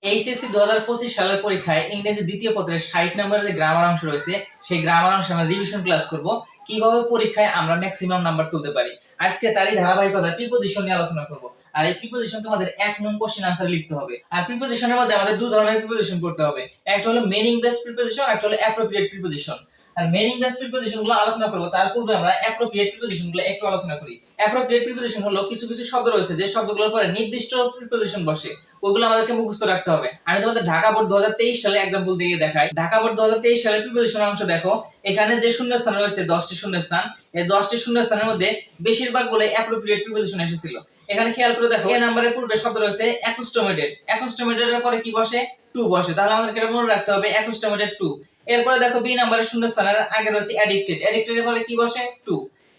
HSC 2025 সালের পরীক্ষায় ইংরেজি দ্বিতীয় পত্রের 60 নম্বরের যে গ্রামার অংশ রয়েছে সেই গ্রামার অংশে আমরা রিভিশন ক্লাস করব কিভাবে পরীক্ষায় আমরা ম্যাক্সিমাম নাম্বার তুলতে পারি। আজকে তারই ধারাবাহিকতা প্রিপোজিশন নিয়ে আলোচনা করব। আর এই প্রিপোজিশন তোমাদের 1 নং কোশ্চেন আনসার লিখতে হবে। আর প্রিপোজিশনের মধ্যে আমাদের দুই ধরনের প্রিপোজিশন করতে হবে, একটা হলো মিনিং বেসড প্রিপোজিশন, একটা হলো অ্যাপ্রোপ্রিয়েট প্রিপোজিশন। আর মিনিং বেসড প্রিপোজিশন গুলো আলোচনা করব, তার পূর্বে আমরা অ্যাপ্রোপ্রিয়েট প্রিপোজিশন গুলো একটু আলোচনা করি। অ্যাপ্রোপ্রিয়েট প্রিপোজিশন হলো কিছু কিছু শব্দ রয়েছে যে শব্দগুলোর পরে নির্দিষ্ট প্রিপোজিশন বসে, ওইগুলো আমাদেরকে মুখস্থ রাখতে হবে। আমি তোমাদের ঢাকা বোর্ড 2023 সালে एग्जांपल দিয়ে দেখাই। ঢাকা বোর্ড 2023 সালের প্রিপোজিশন অংশ দেখো, এখানে যে শূন্যস্থান রয়েছে 10টি শূন্যস্থান, এই 10টি শূন্যস্থানের মধ্যে বেশিরভাগগুলো অ্যাপ্রোপ্রিয়েট প্রিপোজিশন এসেছিল। এখানে খেয়াল করে দেখো, এ নাম্বারের পূর্বে শব্দ রয়েছে অ্যাকুস্টোমেটেড, অ্যাকুস্টোমেটেডের পরে কি বসে? টু বসে, তাহলে আমাদেরকে এটা মনে রাখতে হবে অ্যাকুস্টোমেটেড টু। এরপরে দেখো বি নাম্বারের শূন্যস্থানের আগে রয়েছে অ্যাডিক্টেড, অ্যাডিক্টেডের পরে কি বসে? টু।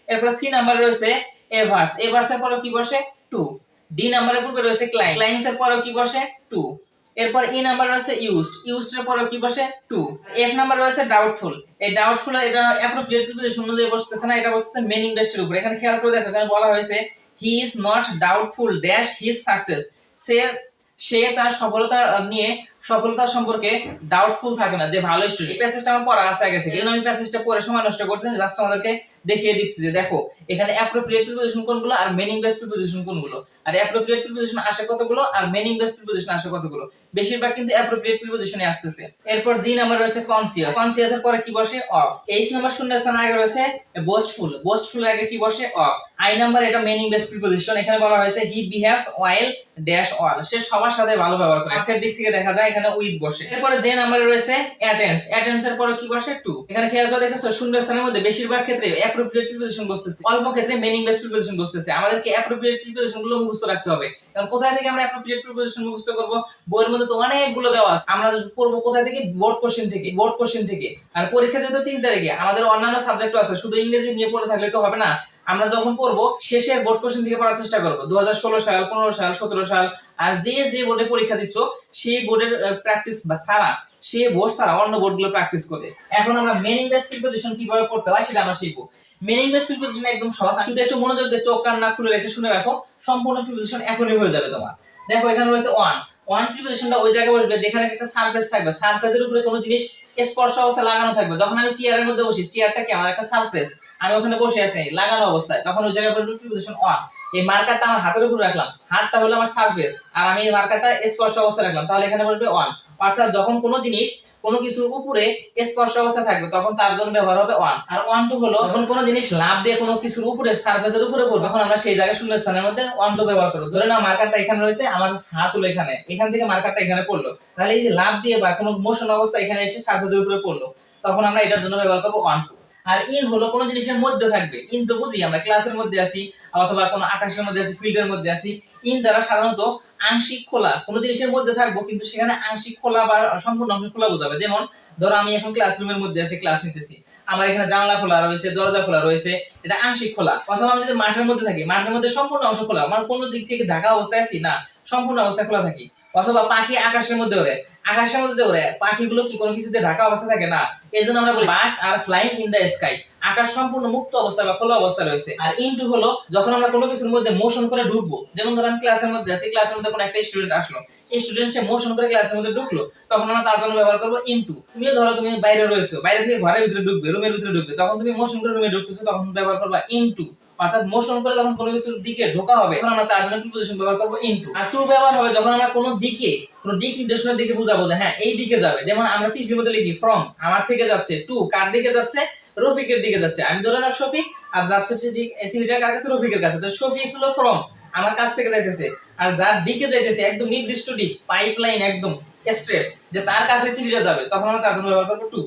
এরপর সি নাম্বারে রয়েছে এভার্স, এভার্সের পরে কি বসে? টু। ডি নাম্বারের পূর্বে রয়েছে ক্লাইন, ক্লাইন্স এর পরেও কি বসে? টু। এরপর ই নাম্বার রয়েছে ইউজড, ইউজড এর পরেও কি বসে? টু। এফ নাম্বার রয়েছে ডাউটফুল, এই ডাউটফুল এটা অ্যাপ্রোপ্রিয়েট প্রিপোজিশন অনুযায়ী বসতেছে না, এটা বসতেছে মিনিং বেসড এর উপর। এখানে খেয়াল করে দেখো, এখানে বলা হয়েছে he is not doubtful dash his success, সে সে তার সফলতা নিয়ে সফলতা সম্পর্কে ডাউটফুল থাকে না, যে ভালো স্টুডেন্ট। এই প্যাসেজটা আমার পড়া আছে আগে থেকে, আমি প্যাসেজটা পড়ে সময় নষ্ট করছি না, জাস্ট আমাদেরকে দেখিয়ে দিচ্ছি যে দেখো এখানে অ্যাপ্রোপ্রিয়েট প্রিপোজিশন কোনগুলো আর মিনিং বেসড প্রিপোজিশন কোনগুলো, আর অ্যাপ্রোপ্রিয়েট প্রিপোজিশন আসে কতগুলো আর মিনিং বেসড প্রিপোজিশন আসে কতগুলো। বেশিরভাগ কিন্তু অ্যাপ্রোপ্রিয়েট প্রিপোজিশনে আসতেছে। এরপর জি নাম্বার রয়েছে কনসিয়াস, কনসিয়াস এর পরে কি বসে? অফ। এইচ নাম্বার শূন্যস্থান আগে রয়েছে বোস্টফুল, বোস্টফুল এর আগে কি বসে? অফ। আই নাম্বার এটা মিনিং বেসড প্রিপোজিশন, এখানে বলা হয়েছে he behaves well dash all, সে সবার সাথে ভালো ব্যবহার করে। আর্থের দিক থেকে দেখা যায় এখানে উইথ বসে। এরপরে যে নাম্বারে রয়েছে অ্যাটেন্স, অ্যাটেন্স এর পরে কি বসে? টু। এখানে খেয়াল করে দেখেছো শূন্যস্থানের মধ্যে বেশিরভাগ ক্ষেত্রে অ্যাপ্রোপ্রিয়েট প্রিপোজিশন বসতেছে, অল্প ক্ষেত্রে মিনিং বেসড প্রিপোজিশন বসতেছে। আমাদেরকে অ্যাপ্রোপ্রিয়েট প্রিপোজিশন গুলো মুখস্থ রাখতে হবে। কারণ কোথায় থেকে আমরা অ্যাপ্রোপ্রিয়েট প্রিপোজিশন মুখস্থ করব? বইয়ের মধ্যে তো অনেকগুলো দেওয়া আছে, আমরা পড়বো কোথায় থেকে? বোর্ড কোশ্চেন থেকে, বোর্ড কোশ্চেন থেকে। আর পরীক্ষা যেহেতু 3 তারিখে, আমাদের অন্যান্য সাবজেক্টও আছে, শুধু ইংরেজি নিয়ে পড়ে থাকলে তো হবে না। আমরা যখন পড়বো শেষের বোর্ড কোশ্চেন থেকে পড়ার চেষ্টা করব। 2016 সাল, 15 সাল, 17 সাল, আর যে যে বোর্ডে পরীক্ষা দিচ্ছ সেই বোর্ডের প্র্যাকটিস বা সারা, সেই বোর্ড ছাড়া অন্য বোর্ডগুলো প্র্যাকটিস করে। এখন আমরা মিনিং বেসড প্রিপোজিশন কিভাবে পড়তে হয় সেটা আমরা শিখবো। মিনিং বেসড প্রিপোজিশন একদম সহজ, শুধু একটু মনোযোগ দিয়ে চোখ কান না খুলে রেখে শুনে রাখো, সম্পূর্ণ প্রিপোজিশন এখনই হয়ে যাবে তোমার। দেখো এখানে রয়েছে ওয়ান, ওয়ান প্রিপোজিশনটা ওই জায়গায় বসবে যেখানে একটা সারফেস থাকবে, সারফেসের উপরে কোনো জিনিস স্পর্শ অবস্থায় লাগানো থাকবে। যখন আমি চেয়ারের মধ্যে বসি, চেয়ারটা কি আমার একটা সারফেস, আমি ওখানে বসে আছি লাগানো অবস্থায়, তখন ওই জায়গায় বসবে প্রিপোজিশন ওয়ান। এই মার্কারটা আমার হাতের উপর রাখলাম, হাতটা হলো আমার সারফেস, আর আমি এই মার্কারটা স্পর্শ অবস্থায় রাখলাম, তাহলে এখানে বসবে ওয়ান। অর্থাৎ যখন কোনো জিনিস কোনো কিছুর উপরে স্পর্শ অবস্থা থাকবে তখন তার জন্য ব্যবহার হবে ওয়ান। আর ওয়ান টু হলো যখন কোনো জিনিস লাভ দিয়ে কোনো কিছুর উপরে সারফেসের উপরে পড়বে, তখন আমরা সেই জায়গায় শূন্য স্থানের মধ্যে ওয়ান টু ব্যবহার করব। ধরে নাও মার্কারটা এখানে রয়েছে, আমার হাত হলো এখানে, এখান থেকে মার্কারটা এখানে পড়লো, তাহলে এই যে লাভ দিয়ে বা কোনো মোশন অবস্থা এখানে এসে সারফেসের উপরে পড়লো, তখন আমরা এটার জন্য ব্যবহার করব ওয়ান টু। আর ইন হলো কোনো জিনিসের মধ্যে থাকবে, ইন তো বুঝি আমরা ক্লাসের মধ্যে আছি অথবা কোনো আকাশের মধ্যে আছি, ফিল্ডের মধ্যে আছি। ইন দ্বারা সাধারণত আংশিক খোলা কোনো জিনিসের মধ্যে থাকবো, কিন্তু সেখানে আংশিক খোলা বা সম্পূর্ণ অংশ খোলা বোঝাবে। যেমন ধরো আমি এখন ক্লাসরুমের মধ্যে আছি, ক্লাস নিতেছি, আমার এখানে জানলা খোলা রয়েছে, দরজা খোলা রয়েছে, এটা আংশিক খোলা। অথবা আমি যদি মাঠের মধ্যে থাকি, মাঠের মধ্যে সম্পূর্ণ অংশ খোলা, মানে কোনো দিক থেকে ঢাকা অবস্থায় আছি না, সম্পূর্ণ অবস্থায় খোলা থাকি। অথবা পাখি আকাশের মধ্যে ওড়ে, আকাশের মধ্যে যে ওড়ে পাখিগুলো কি কোনো কিছুতে ঢাকা অবস্থা থাকে না, এই জন্য আমরা বলি বার্ডস আর ফ্লাইং ইন দ্য স্কাই, আকাশ সম্পূর্ণ মুক্ত অবস্থা বা খোলা অবস্থা রয়েছে। আর ইনটু হলো যখন আমরা কোনো কিছুর মধ্যে মোশন করে ঢুকবো, যেমন ধরো আমি ক্লাসের মধ্যে আছি, ক্লাসের মধ্যে কোনো একটা স্টুডেন্ট আসলো, এই স্টুডেন্ট সে মোশন করে ক্লাসের মধ্যে ঢুকলো, তখন আমরা তার জন্য ব্যবহার করবো ইনটু। তুমিও ধরো তুমি বাইরে রয়েছো, বাইরে থেকে ঘরের ভিতরে ঢুকবে, রুমের ভিতরে ঢুকবে, তখন তুমি মোশন করে রুমে ঢুকতেছো, তখন ব্যবহার করবা ইনটু। অর্থাৎ মোশন করে যখন কোনো কিছুর দিকে ঢোকা হবে, তখন আমরা তার জন্য প্রিপোজিশন ব্যবহার করব ইনটু। আর টু ব্যবহার হবে যখন আমরা কোনো দিকে, কোনো দিক নির্দেশনার দিকে বোঝাবো যে হ্যাঁ এই দিকে যাবে। যেমন আমরা চিঠির মধ্যে লিখি ফ্রম, আমার থেকে যাচ্ছে, টু কার দিকে যাচ্ছে? রফিকের দিকে যাচ্ছে। আমি ধরে না শফিক, আর যাচ্ছে চিঠিটা কার কাছে? রফিকের কাছে। তো শফিক হলো ফ্রম, আমার কাছ থেকে যাইতেছে, আর যার দিকে যাইতেছে একদম নির্দিষ্ট দিক, পাইপলাইন একদম স্ট্রেট, যে তার কাছে চিঠিটা যাবে, তখন আমরা তার জন্য ব্যবহার করব টু।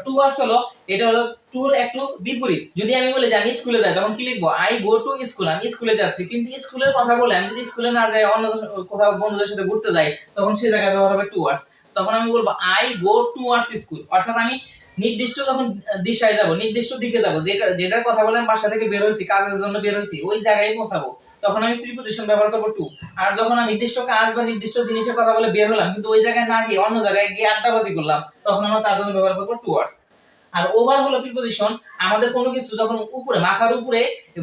টু ওয়ার্ডস হলো, এটা হলো টুর একটু বিপরীত। যদি আমি বলি যে আমি স্কুলে যাই, তখন কি লিখবো? আই গো টু স্কুল, আমি স্কুলে যাচ্ছি। কিন্তু স্কুলের কথা বলে আমি যদি স্কুলে না যাই, অন্য কোথাও বন্ধুদের সাথে ঘুরতে যাই, তখন সেই জায়গায় ব্যবহার হবে টু ওয়ার্ডস। তখন আমি বলবো আই গো টুয়ার্ডস স্কুল, অর্থাৎ আমি নির্দিষ্ট যখন দিশায় যাব, নির্দিষ্ট দিকে যাব, যেটার কথা বলে আমি বাসা থেকে বের হইছি, কাজের জন্য বের হইছি, ওই জায়গায় পৌঁছাবো, তখন আমি প্রিপোজিশন ব্যবহার করব টু। আর যখন আমি নির্দিষ্ট কাজ বা নির্দিষ্ট জিনিসের কথা বলে বের হলাম, কিন্তু ওই জায়গায় না গিয়ে অন্য জায়গায় গিয়ে আড্ডাবাজি করলাম, তখন আমরা তার জন্য ব্যবহার করব টুয়ার্ডস। আর ওভার হলো প্রিপোজিশন, আমাদের কোনো কিছু যখন উপরে, মাথার উপরে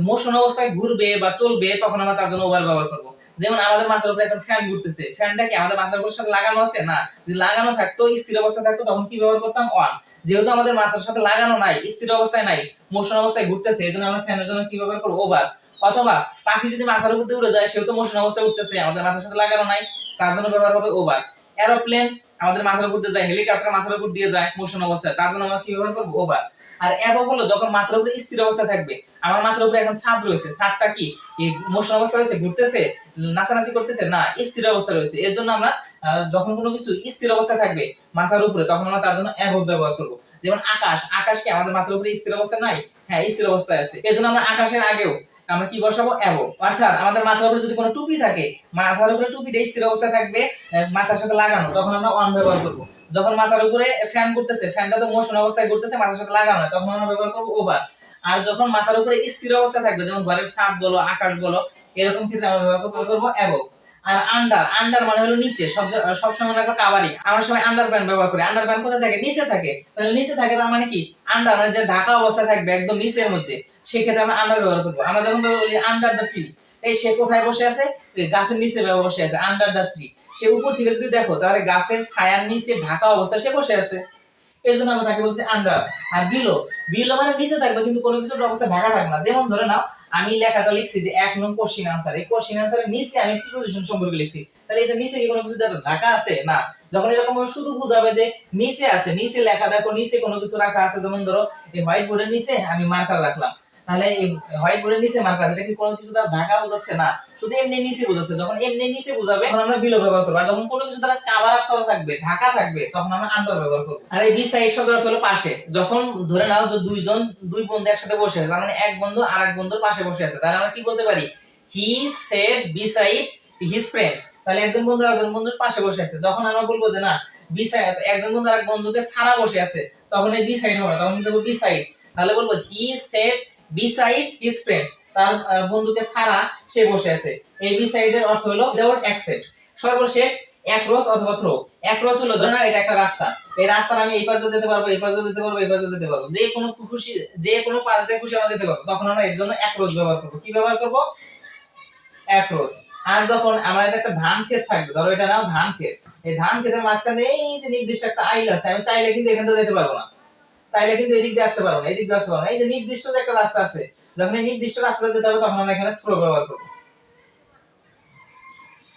মোশন অবস্থায় ঘুরবে বা চলবে, তখন আমরা তার জন্য ওভার ব্যবহার করব। যেমন আমাদের মাথার উপরে এখন ফ্যান ঘুরতেছে, ফ্যানটা কি আমাদের মাথার উপরের সাথে লাগানো আছে? না। যদি লাগানো থাকতো, স্থির অবস্থায় থাকতো, তখন কি ব্যবহার করতাম? অন। যেহেতু আমাদের মাথার সাথে লাগানো নাই, স্থির অবস্থায় নাই, মোশন অবস্থায় ঘুরতেছে, এজন্য আমরা ফ্যানের জন্য কি ব্যবহার করব? ওভার। অথবা পাখি যদি মাথার উপর দিয়ে উড়ে যায়, সেও তো মোশন অবস্থায় উঠতেছে, আমাদের মাথার সাথে লাগানো নাই, তার জন্য ব্যবহার হবে ওভার। এরোপ্লেন আমাদের মাথার উপর দিয়ে যায়, হেলিকপ্টার মাথার উপর দিয়ে যায় মোশন অবস্থায়, তার জন্য আমরা কি ব্যবহার করব? ওভার। আর অ্যাবভ হলো যখন মাথার উপরে স্থির অবস্থায় থাকবে। আমার মাথার উপরে এখন ছাদ রয়েছে, ছাদটা কি এই মোশন অবস্থা রয়েছে, ঘুরতেছে, নাচানাচি করতেছে? না, স্থির অবস্থা রয়েছে। এর জন্য আমরা যখন কোনো কিছু স্থির অবস্থায় থাকবে মাথার উপরে, তখন আমরা তার জন্য অ্যাবভ ব্যবহার করব। যেমন আকাশ, আকাশ কি আমাদের মাথার উপরে স্থির অবস্থায় নাই? হ্যাঁ, স্থির অবস্থায় আছে। এর জন্য আমরা আকাশের আগেও আমরা কি বসাবো? অ্যাবভ। অর্থাৎ আমাদের মাথার উপরে যদি কোনো টুপি থাকে, মাথার উপরে টুপিটা স্থির অবস্থায় থাকবে, মাথার সাথে লাগানো, তখন আমরা অন ব্যবহার করব। যখন মাথার উপরে ফ্যান ঘুরতেছে, ফ্যানটা তো মোশন অবস্থায় ঘুরতেছে, মাথার সাথে লাগানো, তখন আমরা ব্যবহার করব ওভার। আর যখন মাথার উপরে স্থির অবস্থায় থাকবে, যেমন ঘরের ছাদ বলো, আকাশ বলো, এরকম ক্ষেত্রে আমরা ব্যবহার করব অ্যাবভ। আর আন্ডার, আন্ডার মানে হলো নিচে, সব সময় রাখবো কাভারিং। আমরা সবাই আন্ডারপ্যান্ট ব্যবহার করি। আন্ডারপ্যান্ট কোথায় থাকে? নিচে থাকে। তাহলে নিচে থাকে, তার মানে কি আন্ডার মানে যে ঢাকা অবস্থায় থাকবে একদম নিচের মধ্যে, সেই ক্ষেত্রে আমরা আন্ডার ব্যবহার করব। আমরা যখন বলি আন্ডার দ্য ট্রি, এই সে কোথায় বসে আছে? গাছের নিচে বসে আছে, আন্ডার দ্য ট্রি। সে উপর থেকে যদি দেখো, তাহলে গাছের ছায়ার নিচে ঢাকা অবস্থায় সে বসে আছে, এই জন্য আমরা তাকে বলছি আন্ডার। আর বিলো, বিলো মানে নিচে থাকবে কিন্তু কোনো কিছুর অবস্থা ঢাকা থাকবে না। যেমন ধরে নাও আমি লেখাটা লিখছি যে 1 নং কোশ্চেন আনসার, এই কোশ্চেন আনসারের নিচে আমি প্রিপোজিশন সম্পর্কে লিখছি, তাহলে এটা নিচে কি কোনো কিছু ঢাকা আছে? না। যখন এরকম ভাবে শুধু বুঝাবে যে নিচে আছে, নিচে লেখা দেখো, নিচে কোনো কিছু রাখা আছে, যেমন ধরো এই হোয়াইট বোর্ডের নিচে আমি মার্কার রাখলাম, তাহলে এই হোয়াইট বোর্ডের নিচে মার্কার আছে, এটা কি কোনো কিছু দ্বারা ঢাকা বোঝাচ্ছে? না, শুধু এমনি নিচে বোঝাচ্ছে। যখন এমনি নিচে বোঝাবে, তখন আমরা বিলো ব্যবহার করব। আর যখন কোনো কিছু দ্বারা কভার আপ করা থাকবে, ঢাকা থাকবে, তখন আমরা আন্ডার ব্যবহার করব। আর এই বিসাইড শব্দটা হলো পাশে। যখন ধরে নাও যে দুই বন্ধু একসাথে বসে আছে, তার মানে এক বন্ধু আরেক বন্ধুর পাশে বসে আছে, তাহলে আমরা কি বলতে পারি? He said beside his friend. তাহলে একজন বন্ধু আরেকজন বন্ধুর পাশে বসে আছে। যখন আমরা বলবো যে না, বিসাইড, একজন বন্ধু আরেক বন্ধুকে ছাড়া বসে আছে, তখন এই বিসাইড হবে, তখন কিন্তু বিসাইড। তাহলে বলবো he said besides his friends, তার বন্ধুকে ছাড়া সে বসে আছে। এই beside এর অর্থ হলো without except। সর্বশেষ অ্যাক্রস অথবা থ্রো। অ্যাক্রস হলো ধরুন এটা একটা রাস্তা, এই রাস্তা আমি এই পাশ দিয়ে যেতে পারবো, এই পাশ দিয়ে যেতে পারবো, এই পাশ দিয়ে যেতে পারবো, যে কোনো পাশ দিয়ে খুশি আমরা যেতে পারবো, তখন আমরা এর জন্য অ্যাক্রস ব্যবহার করব। কি ব্যবহার করব? অ্যাক্রস। আর যখন আমাদের একটা ধান ক্ষেত থাকবে, ধরো এটা নাও ধান ক্ষেত, এই ধান ক্ষেতের মাঝখানে এই যে নির্দিষ্ট একটা আইল আছে, আমি চাইলে কিন্তু এখান থেকে যেতে পারবো না, চাইলে কিন্তু এদিক দিয়ে আসতে পারবো না, এদিক দিয়ে আসতে পারবো না। এই যে নির্দিষ্ট যে একটা রাস্তা আছে, যখন এই নির্দিষ্ট রাস্তায় যেতে হবে, তখন আমরা এখানে থ্রো ব্যবহার করব।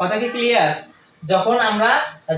কথা কি ক্লিয়ার? যখন আমরা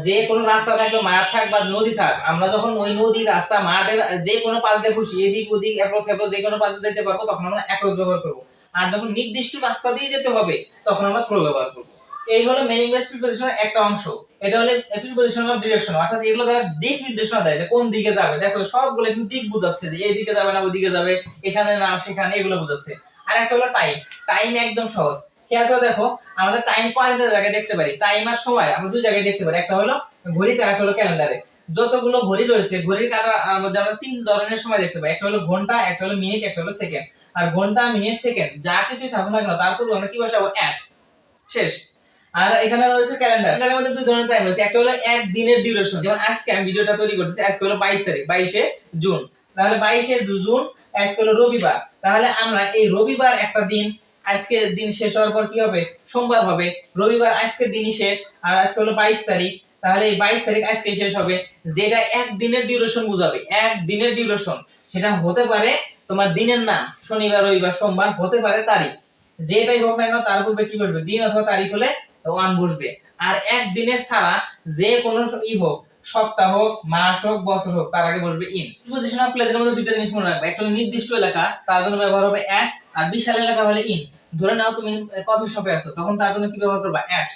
যে কোনো রাস্তা থাকবে, মাঠ থাক বা নদী থাক, আমরা যখন ওই নদী, রাস্তা, মাঠের যে কোনো পাশ দিয়ে খুশি এদিক ওদিক অ্যাপ্রোচ যে কোনো পাশে যেতে পারবো, তখন আমরা অ্যাপ্রোচ ব্যবহার করব। আর যখন নির্দিষ্ট রাস্তা দিয়ে যেতে হবে, তখন আমরা থ্রো ব্যবহার করব। এই হলো মিনিংলেস প্রিপোজিশনের একটা অংশ। এটা হলো প্রিপোজিশন অফ ডিরেকশন, অর্থাৎ এগুলো দ্বারা দিক নির্দেশনা দেয় যে কোন দিকে যাবে। দেখো সবগুলো কিন্তু দিক বোঝাচ্ছে, যে এই দিকে যাবে না ওই দিকে যাবে, এখানে না সেখানে, এগুলো বোঝাচ্ছে। আর একটা হলো টাইম। টাইম একদম সহজ, খেয়াল করে দেখো, আমাদের টাইম কয়েকটা জায়গায় দেখতে পারি। টাইম আর সময় আমরা দুই জায়গায় দেখতে পারি, একটা হলো ঘড়িতে আর একটা হলো ক্যালেন্ডারে। যতগুলো ঘড়ি রয়েছে, ঘড়ির কাঁটার মধ্যে আমরা তিন ধরনের সময় দেখতে পাই, একটা হলো ঘন্টা, একটা হলো মিনিট, একটা হলো সেকেন্ড। আর ঘন্টা, মিনিট, সেকেন্ড যা কিছু থাকুক না কেন, তারপর আমরা কি বসাবো? অ্যাট। শেষ। আর এখানে রয়েছে ক্যালেন্ডার। ক্যালেন্ডারের মধ্যে দুই ধরনের টাইম রয়েছে, একটা হলো এক দিনের ডিউরেশন, যেমন আজকে আমি ভিডিওটা তৈরি করতেছি, আজকে হলো 22 তারিখ, 22শে জুন, তাহলে 22শে জুন আজকে হলো রবিবার, তাহলে আমরা এই রবিবার একটা দিন, আজকে দিন শেষ হওয়ার পর কি হবে? সোমবার হবে। রবিবার আজকের দিনই শেষ, আর আজকে হলো 22 তারিখ, তাহলে এই 22 তারিখ আজকে শেষ হবে। যেটা এক দিনের ডিউরেশন বোঝাবে, এক দিনের ডিউরেশন, সেটা হতে পারে তোমার দিনের নাম, শনিবার, রবিবার, সোমবার, হতে পারে তারিখ, যেটাই হোক না কেন তার পূর্বে কি বসবে? দিন অথবা তারিখ হলে ওয়ান বসবে। আর এক দিনের ছাড়া যে কোনো হোক, সপ্তাহ হোক, মাস হোক, বছর হোক, তার আগে বসবে ইন। প্রিপোজিশন অফ প্লেসের মধ্যে দুইটা জিনিস মনে রাখবে, একটা হলো নির্দিষ্ট এলাকা, তার জন্য ব্যবহার হবে অ্যাট, আর বিশাল এলাকা হলে ইন। ধরে নাও তুমি কফি শপে আছো, তখন তার জন্য কি ব্যবহার করবা? At.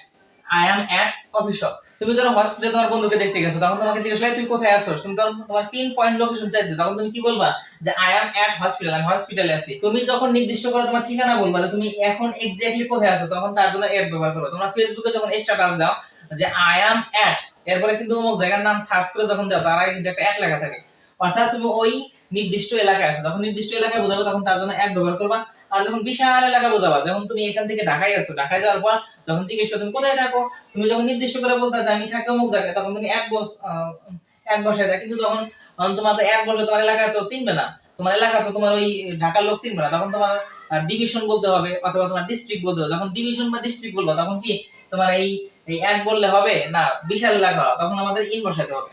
I am at coffee shop. তুমি ধরো হসপিটালে তোমার বন্ধুকে দেখতে গেছো, তখন তোমাকে জিজ্ঞেস করে তুই কোথায় আছো, তুমি তোমার পিন পয়েন্ট লোকেশন চাইছে, তখন তুমি কি বলবা? যে আই অ্যাম অ্যাট হসপিটাল, আমি হসপিটালে আছি। তুমি যখন নির্দিষ্ট করে তোমার ঠিকানা বলবা যে তুমি এখন এক্স্যাক্টলি কোথায় আছো, তখন তার জন্য এট ব্যবহার করবে। তোমরা ফেসবুকে যখন স্ট্যাটাস দাও যে আই অ্যাম অ্যাট, এরপরে কিন্তু অমুক জায়গার নাম সার্চ করে যখন দাও, তার আগে কিন্তু একটা অ্যাট লেখা থাকে, অর্থাৎ তুমি ওই নির্দিষ্ট এলাকায় আছো। যখন নির্দিষ্ট এলাকায় বোঝাবে, তখন তার জন্য অ্যাট ব্যবহার করবা। আর যখন বিশাল এলাকা বোঝাবা, যেমন তুমি এখান থেকে ঢাকায় আছো, ঢাকায় যাওয়ার পর যখন জিজ্ঞেস করো তুমি কোথায় থাকো, তুমি যখন নির্দিষ্ট করে বলতে যে আমি থাকি অমুক জায়গায়, তখন তুমি এক বসায় দেয়। কিন্তু তখন তোমার তো এক বসে তোমার এলাকা তো চিনবে না, তোমার এলাকা তো তোমার ওই ঢাকার লোক চিনবে না, তখন তোমার ডিভিশন বলতে হবে অথবা তোমার ডিস্ট্রিক্ট বলতে হবে। যখন ডিভিশন বা ডিস্ট্রিক্ট বলবো তখন কি তোমার এই এক বললে হবে না, বিশাল লেখা, তখন আমাদের ইন বসাতে হবে।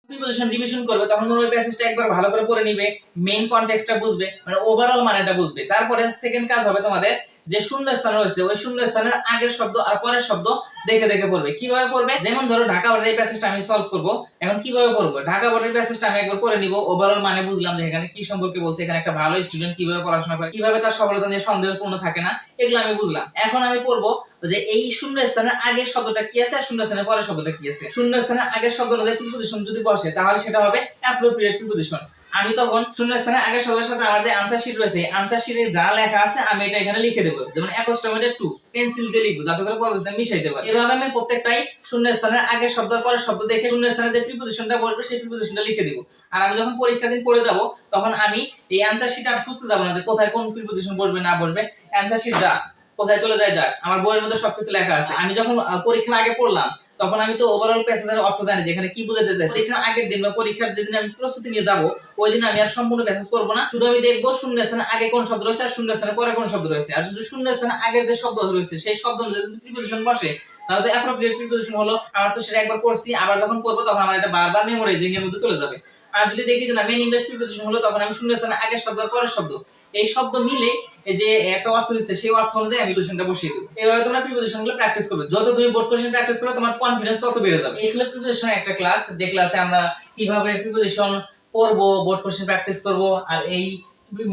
প্রিপোজিশন রিভিশন করবে তখন তোমরা প্যাসেজটা একবার ভালো করে পড়ে নিবে, মেইন কনটেক্সটটা বুঝবে, মানে ওভারঅল মানেটা বুঝবে। তারপরে সেকেন্ড কাজ হবে তোমাদের যে শূন্য স্থান রয়েছে ওই শূন্য স্থানের আগের শব্দ আর পরের শব্দ দেখে দেখে পড়বে। কিভাবে পড়বে? যেমন ধরো ঢাকা বোর্ডের এই প্যাসেজটা আমি সলভ করব, এখন কিভাবে পড়বো? ঢাকা বোর্ডের প্যাসেজটা আমি একবার পড়ে নিব, ওভারঅল মানে বুঝলাম যে এখানে কি সম্পর্কে বলছে, এখানে একটা ভালো স্টুডেন্ট কিভাবে পড়াশোনা করে, কিভাবে তার সফলতা নিয়ে সন্দেহপূর্ণ থাকে না, এগুলো আমি বুঝলাম। এখন আমি পড়বো যে এই শূন্য স্থানের আগের শব্দটা কি আছে আর শূন্য স্থানের পরের শব্দটা কি আছে। শূন্য স্থানের আগের শব্দ অনুযায়ী প্রিপোজিশন যদি বসে তাহলে সেটা হবে অ্যাপ্রোপ্রিয়েট প্রিপোজিশন। আমি তখন শূন্য স্থানের আগের শব্দের সাথে আমার যে আনসার শিট রয়েছে আনসার শিটে যা লেখা আছে আমি এটা এখানে লিখে দেবো, যেমন অ্যাকোস্টোমেটেড টু পেন্সিল দিয়ে লিখবো যাতে করে পরবর্তীতে মিশাইতে পারি। এভাবে আমি প্রত্যেকটাই শূন্য স্থানের আগের শব্দ আর পরের শব্দ দেখে শূন্য স্থানে যে প্রিপোজিশনটা বসবে সেই প্রিপোজিশনটা লিখে দিব। আর আমি যখন পরীক্ষার দিন পড়ে যাব তখন আমি এই আনসার শিট আর খুঁজতে যাব না যে কোথায় কোন প্রিপোজিশন বসবে না বসবে, আনসার শিট যা কোথায় চলে যায় যাক, আমার বইয়ের মধ্যে সবকিছু লেখা আছে। আমি যখন পরীক্ষার আগে পড়লাম তখন আমি তো ওভারঅল প্যাসেজের অর্থ জানি যে এখানে কি বোঝাতে চাইছে। এখানে আগের দিন বা পরীক্ষার যেদিন আমি প্রস্তুতি নিয়ে যাব ওই দিন আমি আর সম্পূর্ণ প্যাসেজ পড়বো না, শুধু আমি দেখবো শূন্য স্থানে আগে কোন শব্দ রয়েছে আর শূন্য স্থানে পরে কোন শব্দ রয়েছে। আর যদি শূন্য স্থানে আগের যে শব্দ রয়েছে সেই শব্দ অনুযায়ী যদি প্রিপোজিশন বসে তাহলে তো অ্যাপ্রোপ্রিয়েট প্রিপোজিশন হলো। আমার তো সেটা একবার পড়ছি, আবার যখন পড়বো তখন আমার এটা বারবার মেমোরাইজিং এর মধ্যে চলে যাবে। আর যদি দেখি যে না মেইন ইংলিশ প্রিপোজিশন হলো তখন আমি শূন্য স্থানে আগের শব্দ আর পরের শব্দ এই শব্দ মিলে এই যে একটা অর্থ দিচ্ছে সেই অর্থ অনুযায়ী আমি প্রিপোজিশনটা বসিয়ে দেব। এইভাবে তোমরা প্রিপোজিশনগুলো প্র্যাকটিস করবে, যত তুমি বোর্ড কোশ্চেন প্র্যাকটিস করবে তোমার কনফিডেন্স তত বেড়ে যাবে। এই ছিল প্রিপোজিশন একটা ক্লাস, যে ক্লাসে আমরা কিভাবে প্রিপোজিশন পড়বো, বোর্ড কোশ্চেন প্র্যাকটিস করব, আর এই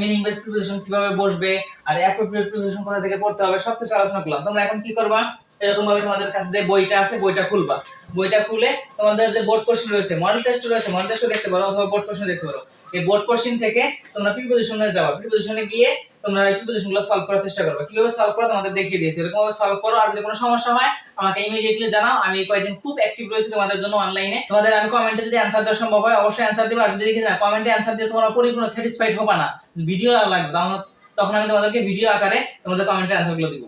মিনিং বেস প্রিপোজিশন কিভাবে বসবে আর অ্যাপ্রোপ্রিয়েট প্রিপোজিশন কোথা থেকে পড়তে হবে সবকিছু আলোচনা করলাম। তোমরা এখন কি করবা? এরকম ভাবে তোমাদের কাছে যে বইটা আছে বইটা খুলবা, বইটা খুলে তোমাদের যে বোর্ড কোশ্চেন রয়েছে, মডেল টেস্ট রয়েছে, মডেল টেস্টও দেখতে পারো অথবা বোর্ড কোশ্চেন দেখতে পারো। এই বোর্ড কোশ্চেন থেকে তোমরা প্রিপোজিশনে যাবা, প্রিপোজিশনে গিয়ে তোমরা এই প্রিপোজিশনগুলো সলভ করার চেষ্টা করবে। কিভাবে সলভ করো তোমাদের দেখিয়ে দিয়েছি, এরকম ভাবে সলভ করো। আর যদি কোনো সমস্যা হয় আমাকে ইমিডিয়েটলি জানাও, আমি কয়েকদিন খুব অ্যাক্টিভ রয়েছি তোমাদের জন্য অনলাইনে। তোমাদের আমি কমেন্টে যদি অ্যানসার দেওয়া সম্ভব হয় অবশ্যই অ্যানসার দিবা। আর যদি দেখি না কমেন্টে অ্যানসার দিয়ে তোমরা পরিপূর্ণ স্যাটিসফাইড হবে না, ভিডিও লাগবে, তখন আমি তোমাদেরকে ভিডিও আকারে তোমাদের কমেন্টের অ্যানসারগুলো দিব।